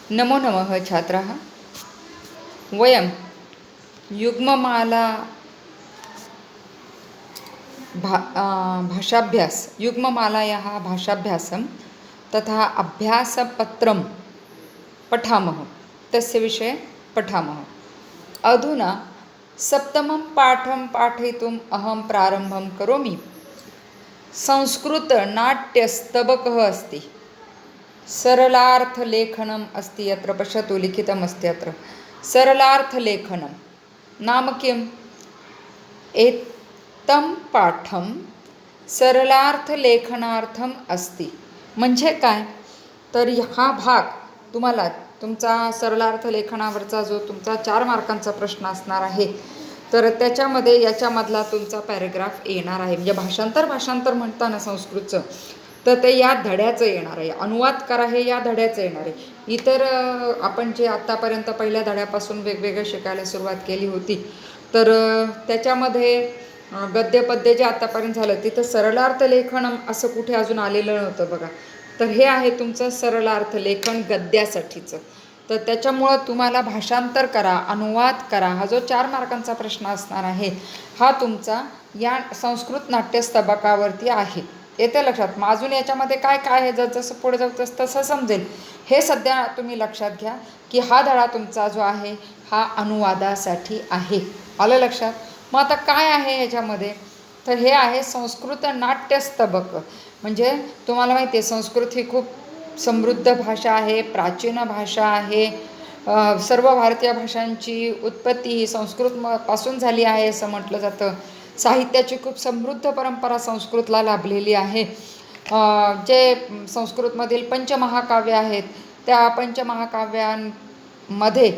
नमो नमः छात्राः। वयं युग्ममाला भाषाभ्यास युग्ममालायाः भाषाभ्यासं तथा अभ्यासपत्रं पठामः। तस्य विषये पठामः। अधुना सप्तमं पाठं पाठयितुम् अहं प्रारम्भं करोमि। संस्कृतनाट्यस्तबकः अस्ति। सरलार्थलेखनम् अस्ति। अत्र पश्यतु, लिखितमस्ति अत्र सरलार्थलेखनं नाम किम्? एतं पाठं सरलार्थलेखनार्थम् अस्ति. म्हणजे काय? तर हा भाग तुम्हाला तुमचा सरलार्थलेखनावरचा जो तुमचा 4 मार्कांचा प्रश्न असणार आहे, तर त्याच्यामध्ये याच्यामधला तुमचा पॅरेग्राफ येणार आहे. म्हणजे भाषांतर म्हणताना संस्कृतचं तर ते या धड्याचं येणार आहे. अनुवाद करा हे या धड्याचं येणार आहे. इतर आपण जे आत्तापर्यंत पहिल्या धड्यापासून वेगवेगळं शिकायला सुरुवात केली होती, तर त्याच्यामध्ये गद्य पद्य जे आत्तापर्यंत झालं तिथं सरलार्थ लेखन असं कुठे अजून आलेलं नव्हतं बघा. तर हे आहे तुमचं सरलार्थ लेखन गद्यासाठीचं. तर त्याच्यामुळं तुम्हाला भाषांतर करा, अनुवाद करा, हा जो 4 मार्कांचा प्रश्न असणार आहे हा तुमचा या संस्कृत नाट्यस्तबकावरती आहे. येते लक्षात? मग अजून याच्यामध्ये काय काय आहे, जसं पुढे जाऊ तसं समजेल. हे सध्या तुम्ही लक्षात घ्या की हा धडा तुमचा जो आहे हा अनुवादासाठी आहे. आलं लक्षात? मग आता काय आहे ह्याच्यामध्ये? तर हे आहे संस्कृत नाट्यस्तबक. म्हणजे तुम्हाला माहिती आहे संस्कृत ही खूप समृद्ध भाषा आहे, प्राचीन भाषा आहे. सर्व भारतीय भाषांची उत्पत्ती ही संस्कृतपासून झाली आहे असं म्हटलं जातं. साहित्याची खूप समृद्ध परंपरा संस्कृतला लाभलेली आहे. जे संस्कृतमधील पंचमहाकाव्य आहेत त्या पंचमहाकाव्यांमध्ये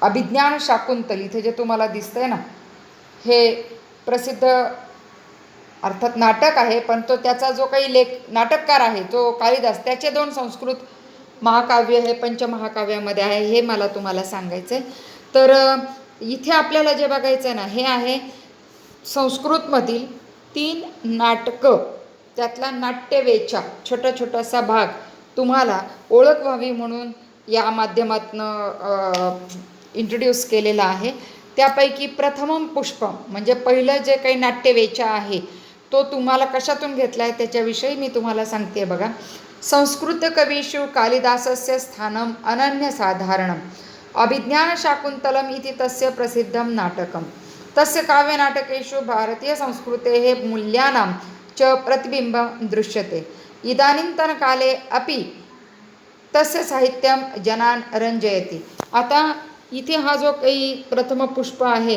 अभिज्ञान शाकुंतल इथे जे तुम्हाला दिसतंय ना, हे प्रसिद्ध अर्थात नाटक आहे, पण तो त्याचा जो काही नाटककार आहे जो कालिदास, त्याचे 2 संस्कृत महाकाव्य हे पंचमहाकाव्यामध्ये आहे. हे मला तुम्हाला सांगायचं आहे. तर इथे आपल्याला जे बघायचं आहे ना, हे आहे संस्कृतमधील 3 नाटकं, त्यातला नाट्यवेचा छोटासा भाग तुम्हाला ओळख व्हावी म्हणून या माध्यमातून इंट्रोड्यूस केलेला आहे. त्यापैकी प्रथमं पुष्पम म्हणजे पहिलं जे काही नाट्यवेचा आहे तो तुम्हाला कशातून घेतला आहे त्याच्याविषयी मी तुम्हाला सांगते बघा. संस्कृत कवीषु कालिदासस्य स्थानम अनन्यसाधारणम अभिज्ञानशाकुन्तलम इति तस्य प्रसिद्धं नाटकं तस्य काव्यनाटकेषु भारतीयसंस्कृतेः मूल्यानां च प्रतिबिंबं दृश्यते. इदानीन्तनकाले अपि तस्य साहित्यं जनान् रंजयति. आता इथे हा जो काही प्रथम पुष्प आहे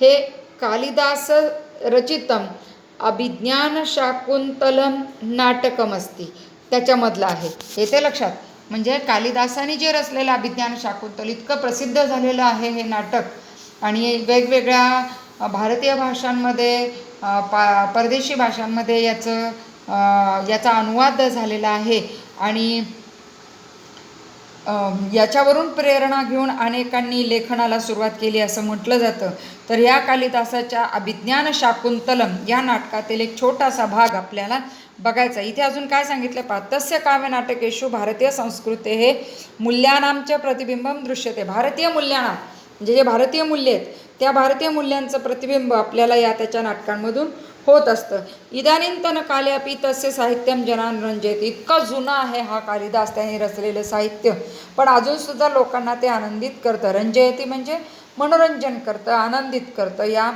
हे कालिदास रचितम अभिज्ञानशाकुन्तलम नाटकमस्ति त्याच्यामधलं आहे. येते लक्षात? म्हणजे कालिदासाने जे रचलेलं अभिज्ञानशाकुंतल इतकं प्रसिद्ध झालेलं आहे हे नाटक. आणि वेगवेगळ्या भारतीय भाषांमध्ये परदेशी भाषांमध्ये याचा अनुवाद झालेला आहे. आणि याच्यावरून प्रेरणा घेऊन अनेकांनी लेखनाला सुरुवात केली असं म्हटलं जातं. तर या कालिदासाच्या अभिज्ञानशाकुंतलम या नाटकातील एक छोटासा भाग आपल्याला बघायचा. इथे अजून काय सांगितलं पहा. तस्य काव्यनाटकेषु भारतीय संस्कृते हे मूल्यानांचे प्रतिबिंबं दृश्यते. भारतीय मूल्यानां म्हणजे जे भारतीय मूल्य आहेत त्या भारतीय मूल्यांचं प्रतिबिंब आपल्याला या त्याच्या नाटकांमधून होत असतं. इदानींतन काले अपि तस्य साहित्यम जनान् रंजयति. इतकं जुनं आहे हा कालिदास त्याने रचलेलं साहित्य, पण अजूनसुद्धा लोकांना ते आनंदित करतं. रंजयति म्हणजे मनोरंजन करतं, आनंदित करतं. या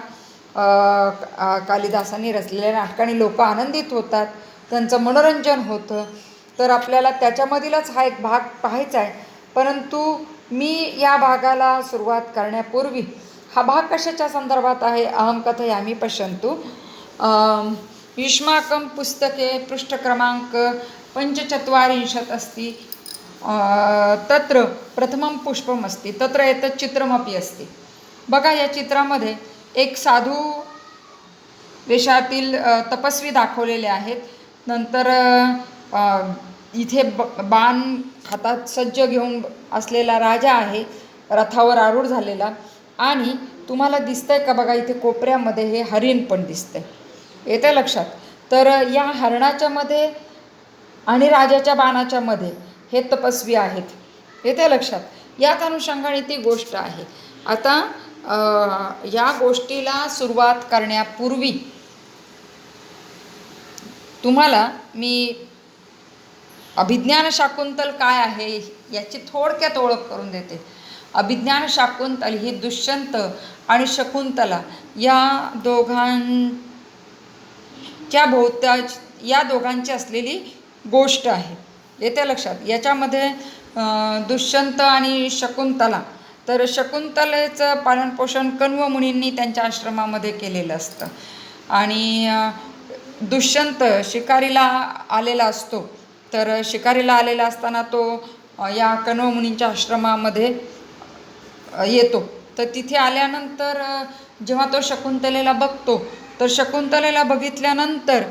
कालिदासाने रचलेल्या नाटकाने लोक आनंदित होतात, त्यांचं मनोरंजन होतं. तर आपल्याला त्याच्यामधीलच हा एक भाग पाहायचा आहे. परंतु मी या भागाला सुरुवात करण्यापूर्वी हा भाग कशाच्या संदर्भात आहे अहं कथयामि पश्यन्तु. युष्माकं पुस्तके पृष्ठक्रमांक 45 अस्ति. तत्र प्रथमं पुष्पम् अस्ति. तत्र एतत् चित्रमपि अस्ति. बघा या चित्रामध्ये एक साधू वेशातील तपस्वी दाखवलेले आहेत. नंतर इथे बाण हातात सज्ज घेऊन असलेला राजा आहे, रथावर आरूढ झालेला. आणि तुम्हाला दिसतंय का बघा इथे कोपऱ्यामध्ये हे हरिण पण दिसतंय. येतं लक्षात? तर या हरणाच्या मध्ये आणि राजाच्या बाणाच्या मध्ये हे तपस्वी आहेत. येते लक्षात. याच अनुषंगाने ती गोष्ट आहे. आता या गोष्टीला सुरुवात करण्यापूर्वी तुम्हाला मी अभिज्ञान शाकुंतल काय आहे याची थोडक्यात ओळख करून देते. अभिज्ञान शाकुंतल ही दुष्यंत आणि शकुंतला या दोघांची असलेली गोष्ट आहे. येते लक्षात. याच्यामध्ये दुष्यंत आणि शकुंतला, तर शकुंतलेचं पालनपोषण कण्व मुनींनी त्यांच्या आश्रमामध्ये केलेलं असतं. आणि दुष्यंत शिकारीला आलेला असतो. तर शिकारीला आलेला असताना तो या कण्व मुनींच्या आश्रमामध्ये येतो. तर तिथे आल्यानंतर जेव्हा तो शकुंतलेला बघतो, तर शकुंतलेला बघितल्यानंतर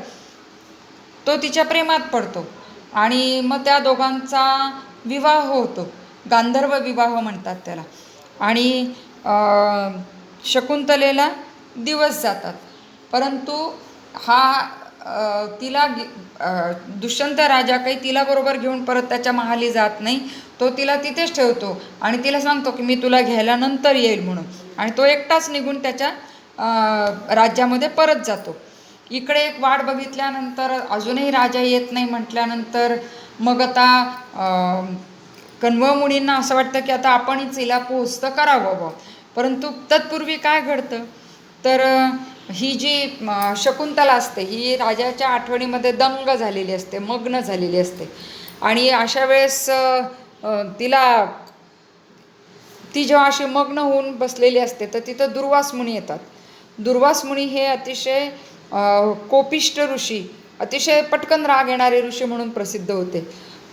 तो तिच्या प्रेमात पडतो आणि मग त्या दोघांचा विवाह होतो. गांधर्व विवाह म्हणतात त्याला. आणि शकुंतलेला दिवस जातात. परंतु तिला दुष्यंत राजा काही तिला बरोबर घेऊन परत त्याच्या महाली जात नाही. तो तिला तिथेच ठेवतो आणि तिला सांगतो की मी तुला घ्यायला नंतर येईल म्हणून. आणि तो एकटाच निघून त्याच्या राज्यामध्ये परत जातो. इकडे एक वाट बघितल्यानंतर अजूनही राजा येत नाही म्हटल्यानंतर मग आता कण्व मुनींना असं वाटतं की आता आपणच हिला पोहोचतं करावं. परंतु तत्पूर्वी काय घडतं, तर ही जी शकुंतला असते ही राजाच्या आठवणीमध्ये दंग झालेली असते, मग्न झालेली असते. आणि अशा वेळेस ती जेव्हा अशी मग्न होऊन बसलेली असते तर तिथं दुर्वास मुनी येतात. दुर्वास मुनी हे अतिशय कोपिष्ट ऋषी, अतिशय पटकन राग येणारे ऋषी म्हणून प्रसिद्ध होते.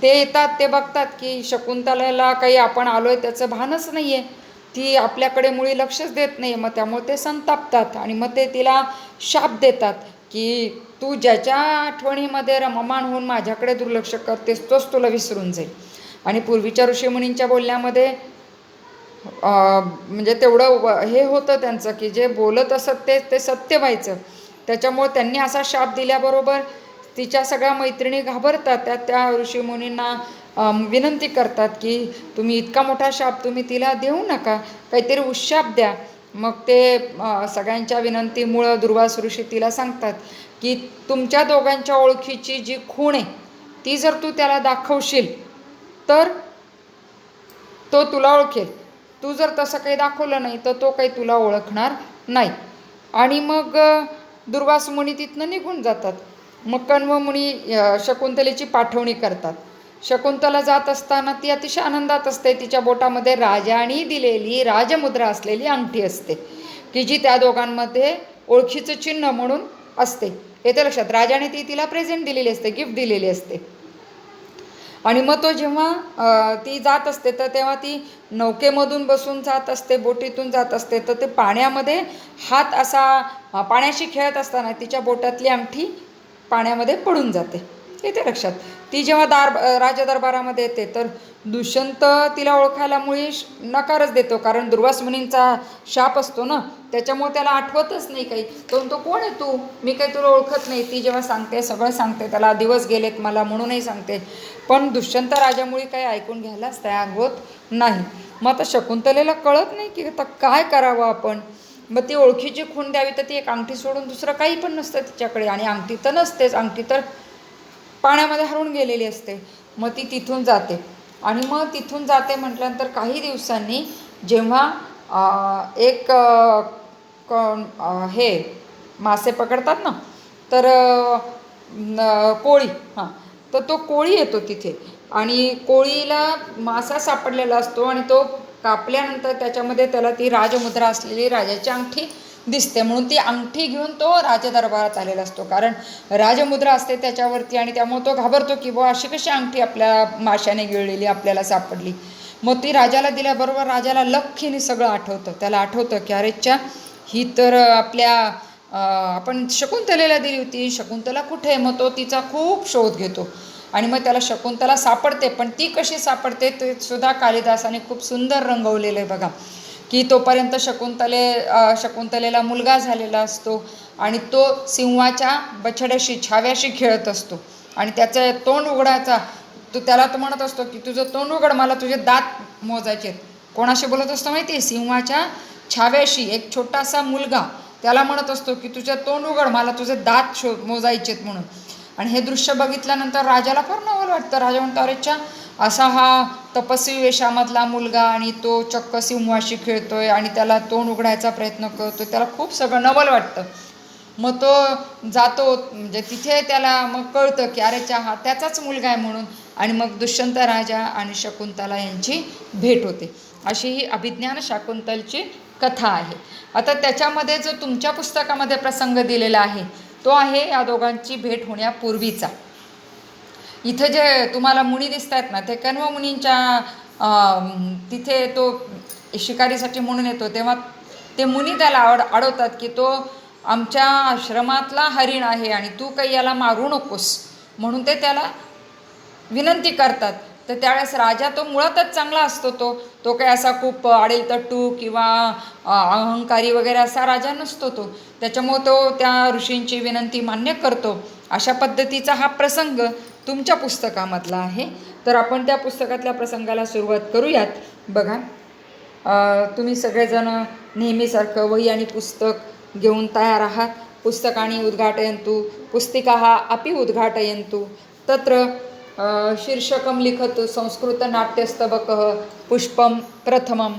ते येतात, ते बघतात की शकुंतलेला काही आपण आलोय त्याचं भानच नाही आहे, ती आपल्याकडे मुळी लक्षच देत नाही. मग त्यामुळे ते संतापतात आणि मग ते तिला शाप देतात की तू ज्याच्या आठवणीमध्ये रममाण होऊन माझ्याकडे दुर्लक्ष करतेस तोच तुला विसरून जाईल. आणि पूर्वीच्या ऋषीमुनींच्या बोलण्यामध्ये म्हणजे तेवढं हे होतं त्यांचं की जे बोलत असत ते सत्य व्हायचं. त्याच्यामुळे त्यांनी असा शाप दिल्याबरोबर तिच्या सगळ्या मैत्रिणी घाबरतात. त्या ऋषीमुनींना विनंती करतात की तुम्ही इतका मोठा शाप तुम्ही तिला देऊ नका, काहीतरी उशाप द्या. मग ते सगळ्यांच्या विनंतीमुळं दुर्वास ऋषी तिला सांगतात की तुमच्या दोघांच्या ओळखीची जी खूण आहे ती जर तू त्याला दाखवशील तर तो तुला ओळखेल. तू जर तसं काही दाखवलं नाही तर तो काही तुला ओळखणार नाही. आणि मग दुर्वास मुनी तिथनं निघून जातात. मग कण्व मुनी शकुंतलेची पाठवणी करतात. शकुंतला जात असताना ती अतिशय आनंदात असते. तिच्या बोटामध्ये राजाने दिलेली राजमुद्रा असलेली अंगठी असते की जी त्या दोघांमध्ये ओळखीचं चिन्ह म्हणून असते. येते लक्षात. राजाने ती तिला प्रेझेंट दिलेली असते, गिफ्ट दिलेली असते. आणि मग तो जेव्हा ती जात असते तर तेव्हा ती नौकेमधून बसून जात असते, बोटीतून जात असते. तर ते पाण्यामध्ये हात असा पाण्याशी खेळत असताना तिच्या बोटातली अंगठी पाण्यामध्ये पडून जाते. येते लक्षात. ती जेव्हा राजदरबारामध्ये येते तर दुष्यंत तिला ओळखायला मुळी नकारच देतो, कारण दुर्वास मुनींचा शाप असतो ना, त्याच्यामुळे त्याला आठवतच नाही काही. तो कोण आहे तू, मी काही तुला ओळखत नाही. ती जेव्हा सांगते सगळं सांगते, त्याला दिवस गेलेत मला म्हणूनही सांगते. पण दुष्यंत राजामुळे काही ऐकून घ्यायलाच तयार होत नाही. मग आता शकुंतलेला कळत नाही की आता काय करावं आपण. मग ती ओळखीची खूण द्यावी तर ती एक अंगठी सोडून दुसरं काही पण नसतं तिच्याकडे. आणि अंगठी तर नसतेच, अंगठी तर पाण्यामध्ये हरवून गेलेली असते. मग ती तिथून जाते. आणि मग तिथून जाते म्हटल्यानंतर काही दिवसांनी जेव्हा एक हे मासे पकडतात ना, तर कोळी, तर तो कोळी येतो तिथे. आणि कोळीला मासा सापडलेला असतो आणि तो कापल्यानंतर त्याच्यामध्ये त्याला ती राजमुद्रा असलेली राजाची अंगठी दिसते. म्हणून ती अंगठी घेऊन तो राजदरबारात आलेला असतो, कारण राजमुद्रा असते त्याच्यावरती. आणि त्यामुळे तो घाबरतो की बुवा अशी कशी अंगठी आपल्या माशाने गिळलेली आपल्याला सापडली. मग ती राजाला दिल्याबरोबर राजाला लख्खीने सगळं आठवतं. त्याला आठवतं की अरेच्चा, ही तर आपण शकुंतलेला दिली होती, शकुंतला कुठे. मग तो तिचा खूप शोध घेतो आणि मग त्याला शकुंतला सापडते. पण ती कशी सापडते ते सुद्धा कालिदासाने खूप सुंदर रंगवलेलं आहे बघा. की तोपर्यंत शकुंतलेला मुलगा झालेला असतो आणि तो सिंहाच्या बछड्याशी, छाव्याशी खेळत असतो आणि त्याचं तोंड उघडायचा त्याला तो म्हणत असतो की तुझं तोंड उघड, मला तुझे दात मोजायचे आहेत. कोणाशी बोलत असतो माहिती आहे? सिंहाच्या छाव्याशी. एक छोटासा मुलगा त्याला म्हणत असतो की तुझं तोंड उघड, मला तुझे दात मोजायचे आहेत म्हणून. आणि हे दृश्य बघितल्यानंतर राजाला फार नवल वाटतं. राजा म्हणतो, अरेच्छा, असा हा तपस्वी वेशामधला मुलगा आणि तो चक्क सिंहाशी खेळतोय आणि त्याला तोंड उघडायचा प्रयत्न करतोय, त्याला खूप सगळं नवल वाटतं. मग तो जातो, म्हणजे तिथे त्याला मग कळतं की अरेच्छा, हा त्याचाच मुलगा आहे म्हणून. आणि मग दुष्यंत राजा आणि शकुंतला यांची भेट होते. अशी ही अभिज्ञान शाकुंतलची कथा आहे. आता त्याच्यामध्ये जो तुमच्या पुस्तकामध्ये प्रसंग दिलेला आहे तो आहे या दोघांची भेट होण्यापूर्वीचा. इथे जे तुम्हाला मुनी दिसत आहेत ना, ते कण्व मुनींच्या तिथे तो शिकारीसाठी म्हणून येतो, तेव्हा ते मुनी त्याला अडवतात की तो आमच्या आश्रमातला हरिण आहे आणि तू काही याला मारू नकोस, म्हणून ते त्याला विनंती करतात. तर त्यावेळेस राजा तो मुळातच चांगला असतो, तो काही असा खूप आडेलतट्टू किंवा अहंकारी वगैरे असा राजा नसतो तो. त्याच्यामुळं तो त्या ऋषींची विनंती मान्य करतो. अशा पद्धतीचा हा प्रसंग तुमच्या पुस्तकामधला आहे. तर आपण त्या पुस्तकातल्या प्रसंगाला सुरुवात करूयात. बघा, तुम्ही सगळेजण नेहमीसारखं वही आणि पुस्तक घेऊन तयार आहात. पुस्तकानि उद्घाटयन्तु, पुस्तिकाः अपि उद्घाटयन्तु. तत्र शीर्षकं लिखतु, संस्कृतनाट्यस्तबकः पुष्पं प्रथमं.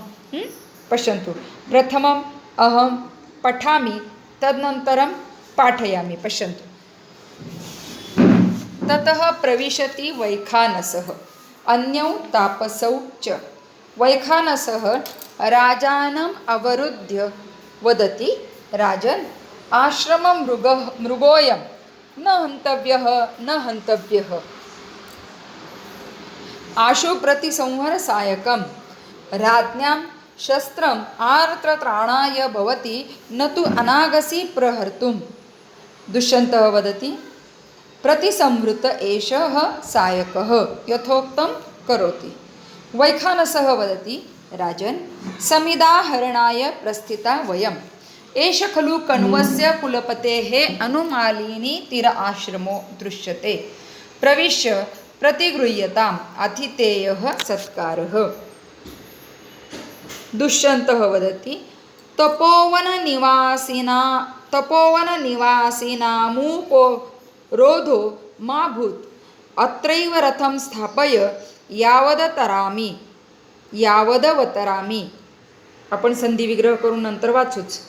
पश्यन्तु, प्रथमम् अहं पठामि, तदनन्तरं पाठयामि. पश्यन्तु. ततः प्रविशति वैखानसः अन्यौ तापसौ च. वैखानसः राजानम् अवरुद्ध्य वदति, राजन्, आश्रमं मृगोऽयं न हन्तव्यः, न हन्तव्यः. आशु प्रतिसंहरसायकं राज्ञां शस्त्रम् आर्तत्राणाय भवति, न तु अनागसि प्रहर्तुं. दुष्यन्तः वदति, प्रतिसंहृत एषः सायकः यथोक्तं करोति. वैखानसः वदति, राजन्, समिदाहरणाय प्रस्थिता वयम्. एष खलु कण्वस्य कुलपतेः अनुमालिनी तीर आश्रमो दृश्यते. प्रविश्य प्रतिगृह्यताम्, अतिथेयः सत्कारः. दुष्यन्तः वदति, तपोवननिवासिनामुपरोधो मा भूत्. अत्रैव रथं स्थापय यावदवतरामि. आपण संधी विग्रह करून नंतर वाचूच.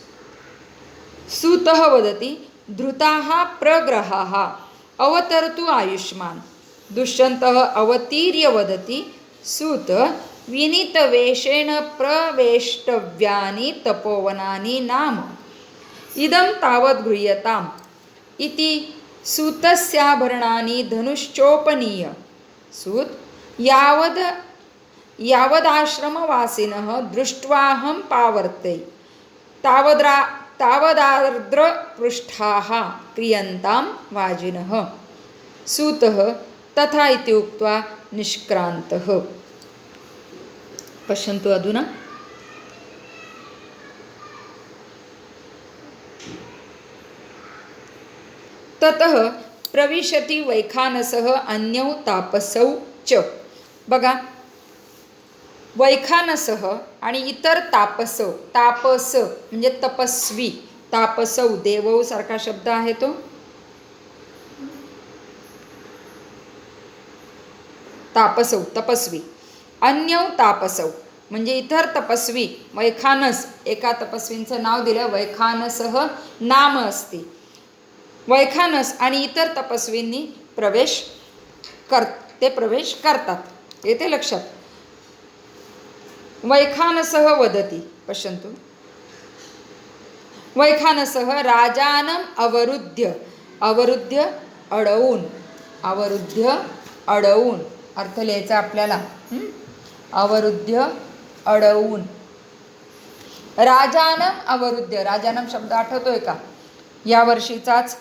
सूतः वदति, धृताः प्रग्रहाः अवतरतु आयुष्मान्. दुष्यन्तः अवतीर्य वदति, सूत, विनीतवेषेण प्रवेष्टव्यानि तपोवनानि नाम इदं तावद् गृह्यताम् इति सूतस्याभरणानि धनुश्चोपनीय. सूत, यावदाश्रमवासिनः दृष्ट्वाहं पावर्ते तावदार्द्रपृष्ठाः क्रियन्तां वाजिनः. सूतः तथा इति उक्त्वा निष्क्रान्तः. पश्यन्तु अधुना. ततः प्रविशति वैखानसः अन्यौ तापसौ च. बघा, वैखानसः आणि इतर तापसौ. तापस म्हणजे तपस्वी. तापसौ देवौ सारखा शब्द आहे तो. तापसौ तपस्वी. अन्यौ तापसौ म्हणजे इतर तपस्वी. वैखानस, एका तपस्वींचं नाव दिलं. वैखानसः नाम अस्ति. वैखानस आणि इतर तपस्वींनी प्रवेश करतात. येते लक्षात. वैखानसः वदति, पश्यन्तु. वैखानसः राजानम् अवरुद्ध्य. अवरुद्ध्य अडवून. अवरुद्ध्य अडवून अर्थ लिहायचा आपल्याला. अवरुद्ध्य अडवून. राजानम अवरुद्ध्य. राजानम शब्द आठवतोय का? या वर्षीचाच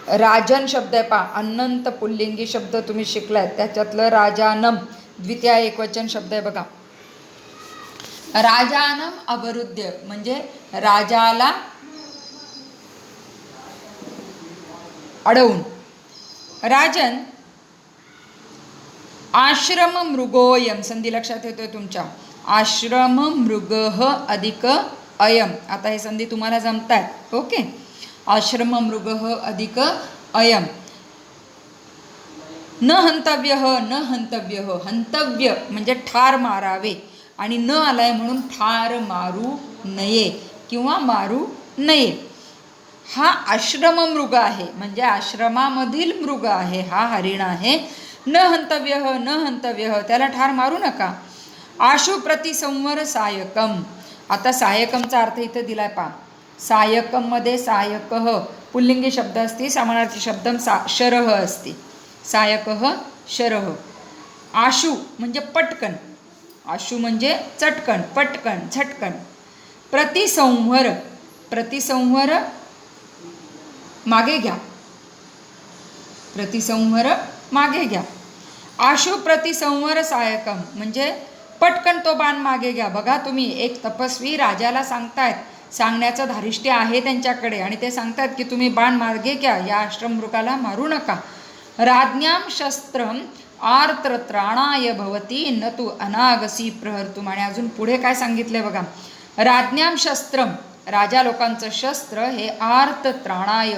राजन शब्द आहे पहा. अनंत पुल्लिंगी शब्द तुम्ही शिकलाय, त्याच्यातलं राजानम द्वितीय एकवचन शब्द आहे बघा. राजानम अवरुद्ध्य म्हणजे राजाला अडवून. राजन आश्रम मृगोयम संधी लक्षात येतोय तुमच्या. आश्रम मृगः अधिक अयम. आता हे संधी तुम्हाला जमतायत. ओके. आश्रम मृगः अधिक अयम. न हंतव्य, न हंतव्य. हंतव्य म्हणजे ठार मारावे आणि न आलाय म्हणून ठार मारू नये किंवा मारू नये. हा आश्रम मृग आहे म्हणजे आश्रमामधील मृग आहे, हा हरिण आहे. न हंतव्य, न हंतव्य, त्याला ठार मारू नका. आशु प्रतिसंवर सायकम. आता सायकमचा अर्थ इथं दिलाय पा. सायकम मध्ये सायक पुल्लिंगी शब्द असते, समानार्थी शब्द शरह असते. सायकः शरह. आशु म्हणजे पटकन. आशु म्हणजे चटकन, पटकन, झटकन. प्रतिसंवर, प्रतिसंवर मागे घ्या. प्रतिसंवर मागे घ्या. आशु प्रतिसंवर सायकम म्हणजे पटकन तो बाण मागे घ्या. बघा तुम्ही, एक तपस्वी राजाला सांगतायत, सांगण्याचं धारिष्ट्य आहे त्यांच्याकडे आणि ते सांगतात की तुम्ही बाण मागे घ्या, या आश्रममृगाला मारू नका. राज्ञां शस्त्रम आर्तत्राणाय भवती न तू अनागसी प्रहर्तुम. आणि अजून पुढे काय सांगितलंय बघा. राज्ञां शस्त्रम, राजा लोकांचं शस्त्र हे आर्तत्राणाय.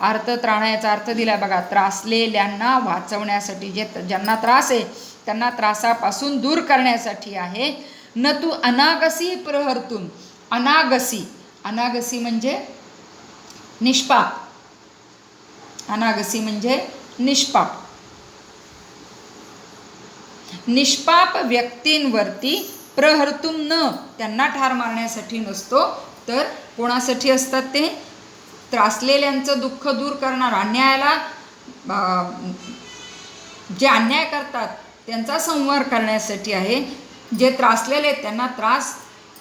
आर्तत्राणायाचा अर्थ दिला बघा, त्रासलेल्यांना वाचवण्यासाठी, ज्यांना त्रास आहे त्यांना त्रासापासून दूर करण्यासाठी आहे. न तू अनागसी प्रहर्तुम. अनागसी, अनागसी म्हणजे निष्पाप. अनागसी म्हणजे निष्पाप. निष्पाप व्यक्तींवरती प्रहर्तुम न, त्यांना ठार मारण्यासाठी नसतो, तर कोणासाठी असतात ते? त्रासलेल्यांचं दुःख दूर करणार, अन्यायाला जे अन्याय करतात त्यांचा संहार करण्यासाठी आहे. जे त्रासलेले त्यांना त्रास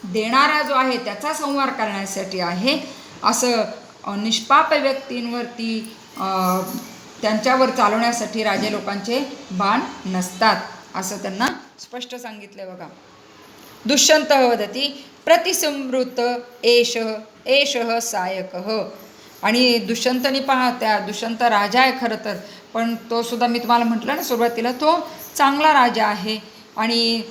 देणारा जो आहे त्याचा संहार करण्यासाठी आहे. असं निष्पाप व्यक्तींवरती त्यांच्यावर चालवण्यासाठी राजे लोकांचे बाण नसतात, असं त्यांना स्पष्ट सांगितलं बघा. दुष्यंत वदती प्रतिसंवृत एषः एषः सायकः. आणि दुष्यंतनी पहा, त्या दुष्यंत राजा आहे खरं तर, पण तो सुद्धा मी तुम्हाला म्हटलं ना सुरुवातीला, तो चांगला राजा आहे आणि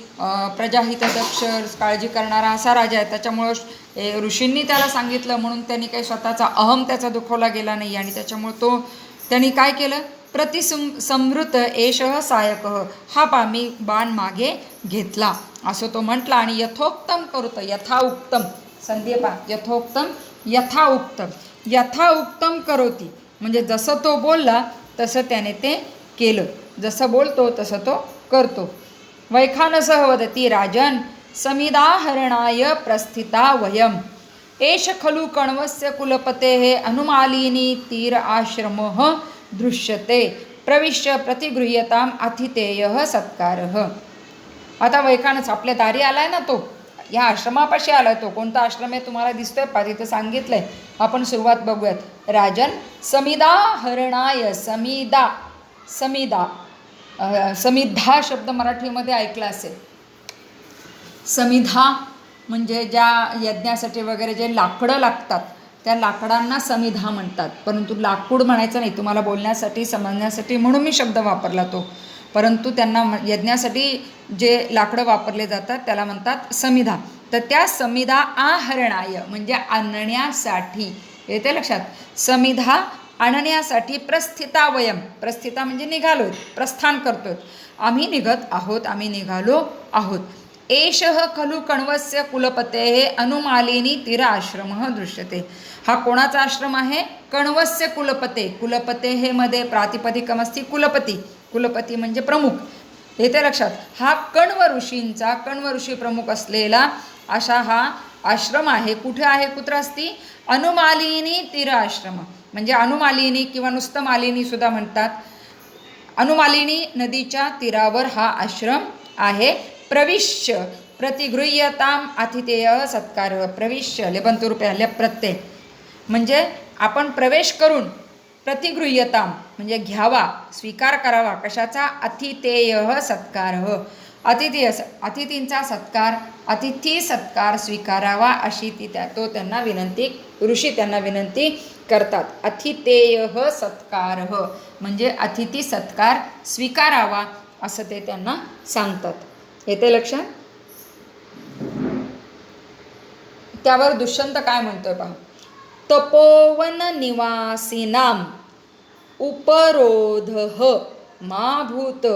प्रजाहितदक्ष, काळजी करणारा असा राजा आहे. त्याच्यामुळं ऋषींनी त्याला सांगितलं म्हणून त्यांनी काही स्वतःचा अहम त्याचा दुखवला गेला नाही आणि त्याच्यामुळं त्यांनी काय केलं? प्रतिसंवृत एषः सायकः, हा पा मी बाण मागे घेतला असं तो म्हटला. आणि यथोक्तम करुत, यथा उत्तम संधी पा, यथोक्तम यथा उत्तम. यथा उत्तम करोती म्हणजे जसं तो बोलला तसं त्याने ते केलं, जसं बोलतो तसं तो करतो. वैखानसः वदती राजन समिदाहरणाय प्रस्थिता वयम एष खलु कण्वस्य कुलपतेः अनुमालिनी तीर आश्रमः दृश्यते प्रविश्य प्रतिगृह्यताम अतिथेयः सत्कारः. आता वैखानस आपल्या दारी आलाय ना, तो या आश्रमापाशी आलाय. तो कोणता आश्रम आहे तुम्हाला दिसतोय पा, तिथं सांगितलंय. आपण सुरुवात बघूयात. राजन समिदा हरणाय, समिदा, समिदा, समिधा शब्द मराठीमध्ये ऐकला असेल. समिधा म्हणजे ज्या यज्ञासाठी वगैरे जे लाकडं लागतात त्या लाकडांना समिधा म्हणतात. परंतु लाकूड म्हणायचं नाही, तुम्हाला बोलण्यासाठी समजण्यासाठी म्हणून मी शब्द वापरला तो. परंतु त्यांना यज्ञासाठी जे लाकडं वापरले जातात त्याला म्हणतात समिधा. तर त्या समिधा आहरणाय म्हणजे आणण्यासाठी, येते लक्षात. समिधा आणण्यासाठी प्रस्थिता वयम, प्रस्थिता म्हणजे निघालो, प्रस्थान करतोय, आम्ही निघत आहोत, आम्ही निघालो आहोत. एषः खलु कण्वस्य कुलपतेः अनुमालिनी तीर आश्रमः दृश्यते. हा कोणाचा आश्रम आहे? कण्वस्य कुलपते. कुलपते हे मध्ये प्रातिपदिकम असते कुलपती. कुलपती म्हणजे प्रमुख, येते लक्षात. हा कण्व ऋषींचा, कण्व ऋषी प्रमुख असलेला असा हा आश्रम आहे. कुठे आहे? कुत्र असती? अनुमालिनी तीर आश्रम म्हणजे अनुमालिनी किंवा नुसतं मालिनी सुद्धा म्हणतात. अनुमालिनी नदीच्या तीरावर हा आश्रम आहे. प्रविश्य प्रतिगृह्यताम अतिथेय सत्कार. प्रविश्य लेबंतुरूपे प्रत्यय म्हणजे आपण प्रवेश करून, प्रतिगृह्यताम म्हणजे घ्यावा, स्वीकार करावा. कशाचा? अतिथेय सत्कार. अतिथींचा सत्कार, अतिथी सत्कार स्वीकारावा अशी त्यांना विनंती, ऋषी त्यांना विनंती करतात. अतिथेय सत्कार म्हणजे अतिथी सत्कार स्वीकारावा असं ते त्यांना सांगतात. येते लक्षात? त्यावर दुष्यंत काय म्हणतोय पहा. तपोवन निवासीनाम उपरोधः मा भूत.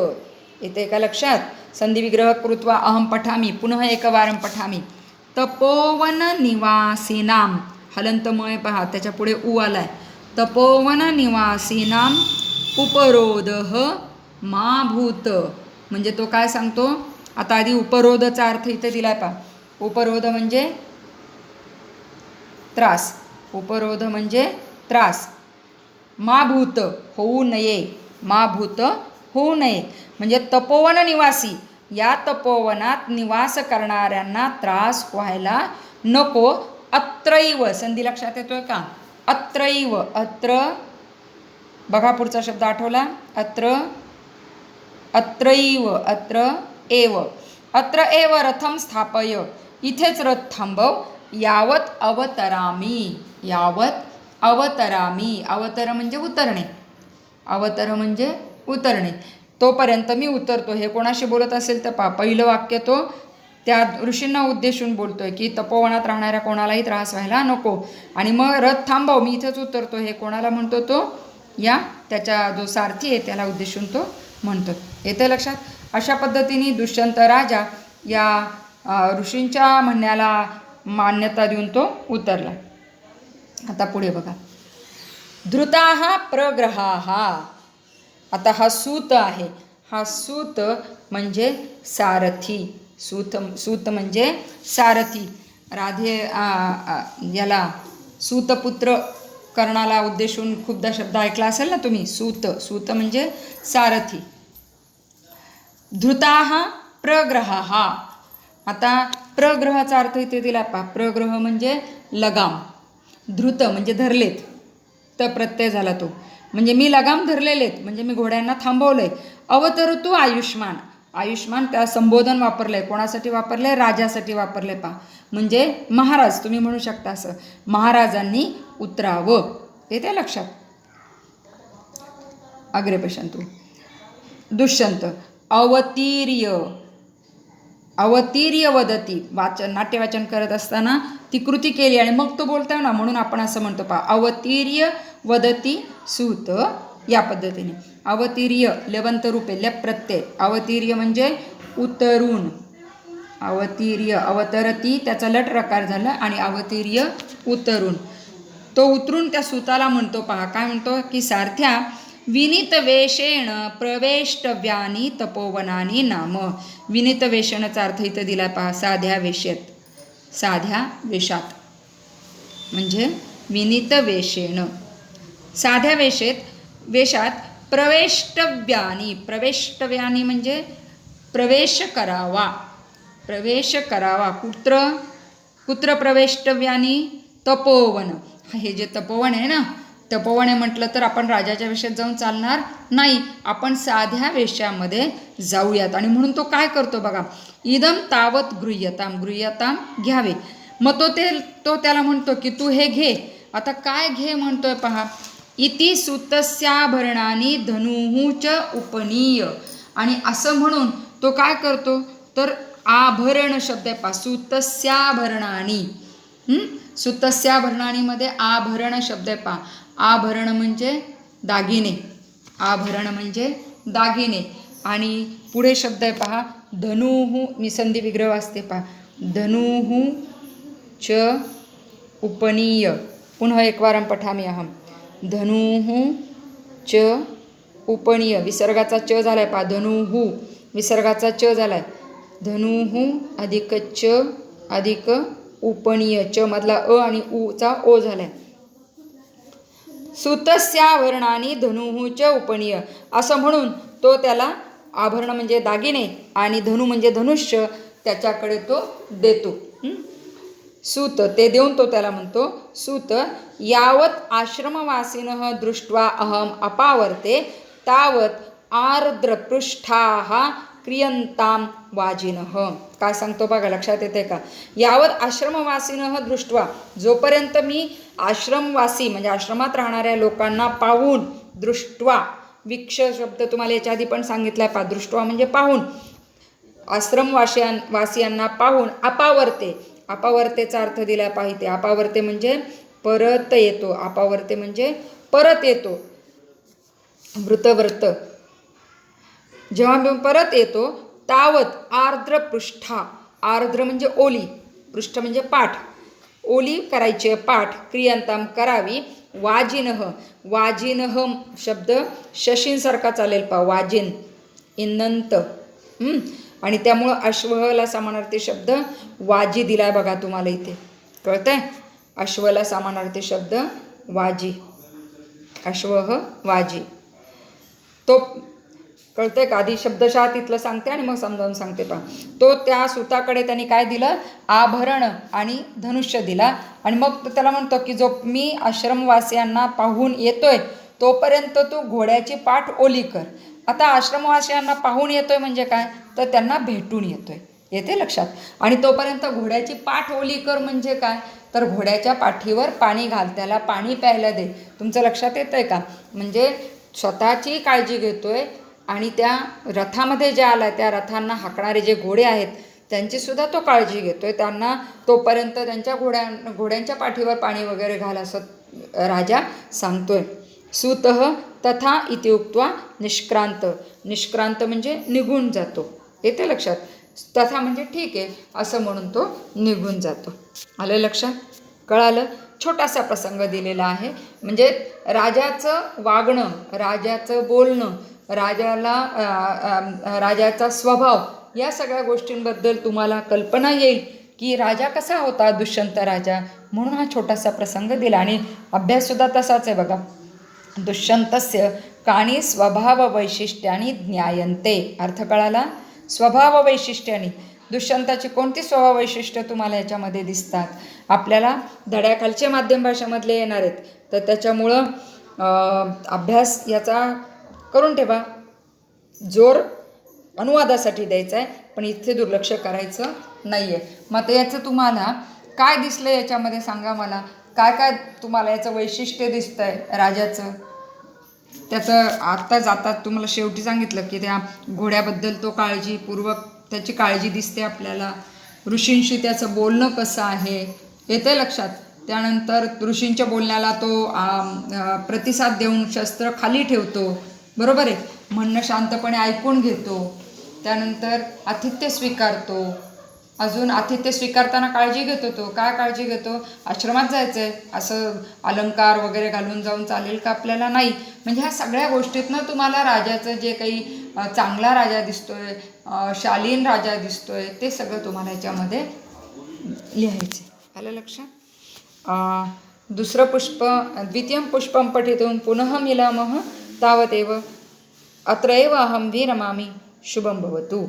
येते का लक्षात? संधी विग्रह कृत्वा अहम पठामी, पुनः एकवारं पठामी. तपोवन निवासीनाम, हलंतमय पहा, त्याच्या पुढे उ आलाय. तपोवन निवासीनाम उपरोधः मा भूत. म्हणजे तो काय सांगतो? आता आधी उपरोधचा अर्थ इथे दिलाय पहा. उपरोध म्हणजे त्रास. उपरोध म्हणजे त्रास. मा भूत होऊ नये. मा भूत होऊ नये म्हणजे तपोवन निवासी, या तपोवनात निवास करणाऱ्यांना त्रास व्हायला नको. अत्रैव, संधी लक्षात येतोय का? अत्रैव, अत्र बघा पुढचा शब्द आठवला. अत्र, अत्रैव, अत्र एव. अत्र एव रथम स्थापय, इथेच रथ थांबव. यावत अवतरामी, यावत अवतरामी. अवतर म्हणजे उतरणे. अवतर म्हणजे उतरणे. तोपर्यंत मी उतरतो. हे कोणाशी बोलत असेल तर पहा, पहिलं वाक्य तो त्या ऋषींना उद्देशून बोलतोय की तपोवनात राहणाऱ्या कोणालाही त्रास व्हायला नको. आणि मग रथ थांबव, मी इथंच उतरतो. हे कोणाला म्हणतो? तो या त्याच्या जो सारथी आहे त्याला उद्देशून तो म्हणतो. येते लक्षात? अशा पद्धतीने दुष्यंत राजा या ऋषींच्या म्हणण्याला मान्यता देऊन तो उतरला. आता पुढे बघा. धृताः प्रग्रहाः. आता हा सूत आहे. हा सूत म्हणजे सारथी. सूत म्हणजे सारथी. राधे याला सूतपुत्र कर्णाला उद्देशून खूपदा शब्द ऐकला असेल ना तुम्ही. सूत, सूत म्हणजे सारथी. धृताः प्रग्रहाः. आता प्रग्रहाचा अर्थ इथे दिला पहा. प्रग्रह म्हणजे लगाम. धृत म्हणजे धरलेत, तर प्रत्यय झाला तो. म्हणजे मी लगाम धरलेलेत, म्हणजे मी घोड्यांना थांबवलंय. अवतरतु आयुष्मान. आयुष्मान त्या संबोधन वापरलंय. कोणासाठी वापरलंय? राजासाठी वापरलंय पहा. म्हणजे महाराज तुम्ही म्हणू शकता असं. महाराजांनी उतरावं. येते लक्षात? अग्रे पश्यन्तु. दुष्यंत अवतीर्य, अवतीर्य वदती. वाचन, नाट्यवाचन करत असताना ती कृती केली आणि मग तो बोलतोय ना, म्हणून आपण असं म्हणतो पहा. अवतीर्य वदती सूत. या पद्धतीने अवतीर्य लेवंत रूपे लेप प्रत्यय. अवतीर्य म्हणजे उतरून. अवतीर्य, अवतरती त्याचा लट रकार झाला आणि अवतीर्य उतरून. तो उतरून त्या सूताला म्हणतो पहा. काय म्हणतो? की सारथ्या विनीत वेषेण प्रवेष्टव्यानी तपोवनानी नाम. विनीत वेषणाचा अर्थ इथं दिला पहा. साध्या वेषेत, साध्या वेशात म्हणजे विनीत वेषेण. साध्या वेशात प्रवेष्टव्यानी. प्रवेष्टव्यानी म्हणजे प्रवेश करावा. प्रवेश करावा. कुत्र प्रवेष्टव्यानी? तपोवन. हे जे तपोवन आहे ना, तपोवन आहे म्हटलं तर आपण राजाच्या वेशात जाऊन चालणार नाही. आपण साध्या वेशामध्ये जाऊयात. आणि म्हणून तो काय करतो बघा. इदम तावत गृह्यताम. गृह्यताम घ्यावे. मग तो त्याला म्हणतो की तू हे घे. आता काय घे म्हणतोय पहा. इति सुतस्याभरणानी धनुच उपनीय. आणि असं म्हणून तो काय करतो तर आभरण शब्द आहे पहा. सुतस्याभरणानी. सुतस्याभरणानीमध्ये आभरण शब्द आहे पहा. आभरण म्हणजे दागिने. आभरण म्हणजे दागिने. आणि पुढे शब्द आहे पहा. धनुहू. मी संधी विग्रह वाचते पहा. धनुहू च उपनीय. पुनः एकवारं पठामि अहम. धनुहू च उपनीय. विसर्गाचा च झालाय पहा. धनुहू विसर्गाचा च झालाय. धनुहू अधिक च अधिक उपनीय. च मधला अ आणि ऊचा ओ झालाय. सुतस्याभरणानी धनुहूच उपनीय. असं म्हणून तो त्याला आभरण म्हणजे दागिने आणि धनु म्हणजे धनुष्य त्याच्याकडे तो देतो. सूत ते देऊन तो त्याला म्हणतो. सूत यावत आश्रमवासिनः दृष्ट्वा अहम अपावर्ते तावत आर्द्रपृष्ठाः क्रियंताम वाजिनः. काय सांगतो बघा, लक्षात येते का? यावत आश्रमवासिनः दृष्ट्वा. जोपर्यंत मी आश्रमवासी म्हणजे आश्रमात राहणाऱ्या लोकांना पाहून, दृष्ट्वा वीक्ष शब्द तुम्हाला याच्या आधी पण सांगितला आहे. दृष्ट्वा म्हणजे पाहून, वासियांना पाहून. अपावर्ते, अपावर्तेचा अर्थ दिला पाहिजे. अपावर्ते म्हणजे परत येतो. अपावर्ते म्हणजे परत येतो. वृतवर्त, जेव्हा मी परत येतो तावत आर्द्र पृष्ठा. आर्द्र म्हणजे ओली, पृष्ठ म्हणजे पाठ. ओली करायची पाठ, क्रियांताम करावी. वाजिनह, वाजिनह शब्द शशींसारखा चालेल पा, वाजिन इन्नंत. आणि त्यामुळं अश्वला समानार्थी शब्द वाजी दिलाय बघा तुम्हाला इथे, कळतंय? अश्वला समानार्थी शब्द वाजी, अश्वह वाजी. तो कळतंय का? आधी शब्दशः तिथलं सांगते आणि मग समजावून सांगते पहा. तो त्या सुताकडे त्यांनी काय दिलं? आभरण आणि धनुष्य दिला. आणि मग तो त्याला म्हणतो की जो मी आश्रमवासियांना पाहून येतोय तोपर्यंत तू घोड्याची पाठ ओली कर. आता आश्रमवासियांना पाहून येतोय म्हणजे काय? तर त्यांना भेटून येतोय, येते लक्षात? आणि तोपर्यंत घोड्याची पाठ ओली कर म्हणजे काय? तर घोड्याच्या पाठीवर पाणी घाल, त्याला पाणी प्यायला दे. तुमचं लक्षात येतं आहे का? म्हणजे स्वतःची काळजी घेतोय आणि त्या रथामध्ये जे आला त्या रथांना हाकणारे जे घोडे आहेत त्यांचीसुद्धा तो काळजी घेतोय. त्यांना तोपर्यंत त्यांच्या घोड्यांच्या पाठीवर पाणी वगैरे घाल असं राजा सांगतोय. सुतः तथा इति उक्त्वा निष्क्रांत, निष्क्रांत म्हणजे निघून जातो, येते लक्षात? तथा म्हणजे ठीक आहे असं म्हणून तो निघून जातो. आलं लक्षात? कळालं? छोटासा प्रसंग दिलेला आहे. म्हणजे राजाचं वागणं, राजाचं बोलणं, राजाचा स्वभाव, या सगळ्या गोष्टींबद्दल तुम्हाला कल्पना येईल की राजा कसा होता, दुष्यंत राजा. म्हणून हा छोटासा प्रसंग दिला. आणि अभ्याससुद्धा तसाच आहे बघा. दुष्यंतस्य काणी स्वभाव वैशिष्ट्यानी ज्ञायन्ते. अर्थ कळाला? स्वभाव वैशिष्ट्यानी. दुष्यंताची कोणती स्वभाव वैशिष्ट्य तुम्हाला याच्यामध्ये दिसतात? आपल्याला धड्याखालचे माध्यम भाषेमधले येणार आहेत, तर त्याच्यामुळं अभ्यास याचा करून ठेवा. जोर अनुवादासाठी द्यायचा आहे, पण इथे दुर्लक्ष करायचं नाही आहे. मग याचं तुम्हाला काय दिसलं याच्यामध्ये सांगा मला. काय काय तुम्हाला याचं वैशिष्ट्य दिसतं आहे राजाचं? त्याचं आत्ता जातात तुम्हाला शेवटी सांगितलं की त्या घोड्याबद्दल तो काळजीपूर्वक त्याची काळजी दिसते आपल्याला. ऋषींशी त्याचं बोलणं कसं आहे, येते लक्षात? त्यानंतर ऋषींच्या बोलण्याला तो प्रतिसाद देऊन शस्त्र खाली ठेवतो, बरोबर आहे? म्हणणं शांतपणे ऐकून घेतो. त्यानंतर आतिथ्य स्वीकारतो. अजून आतिथ्य स्वीकारताना काळजी घेतो. तो काय काळजी घेतो? आश्रमात जायचं आहे, असं अलंकार वगैरे घालून जाऊन चालेल का आपल्याला? नाही. म्हणजे ह्या सगळ्या गोष्टीतनं तुम्हाला राजाचं जे काही चांगला राजा दिसतोय, शालीन राजा दिसतोय, ते सगळं तुम्हाला याच्यामध्ये लिहायचं. आलं लक्षात? दुसरं पुष्प, द्वितीयं पुष्पं पठितुं पुनः मिलामः तावदेव अत्रैव अहं विरमामि. शुभं भवतु.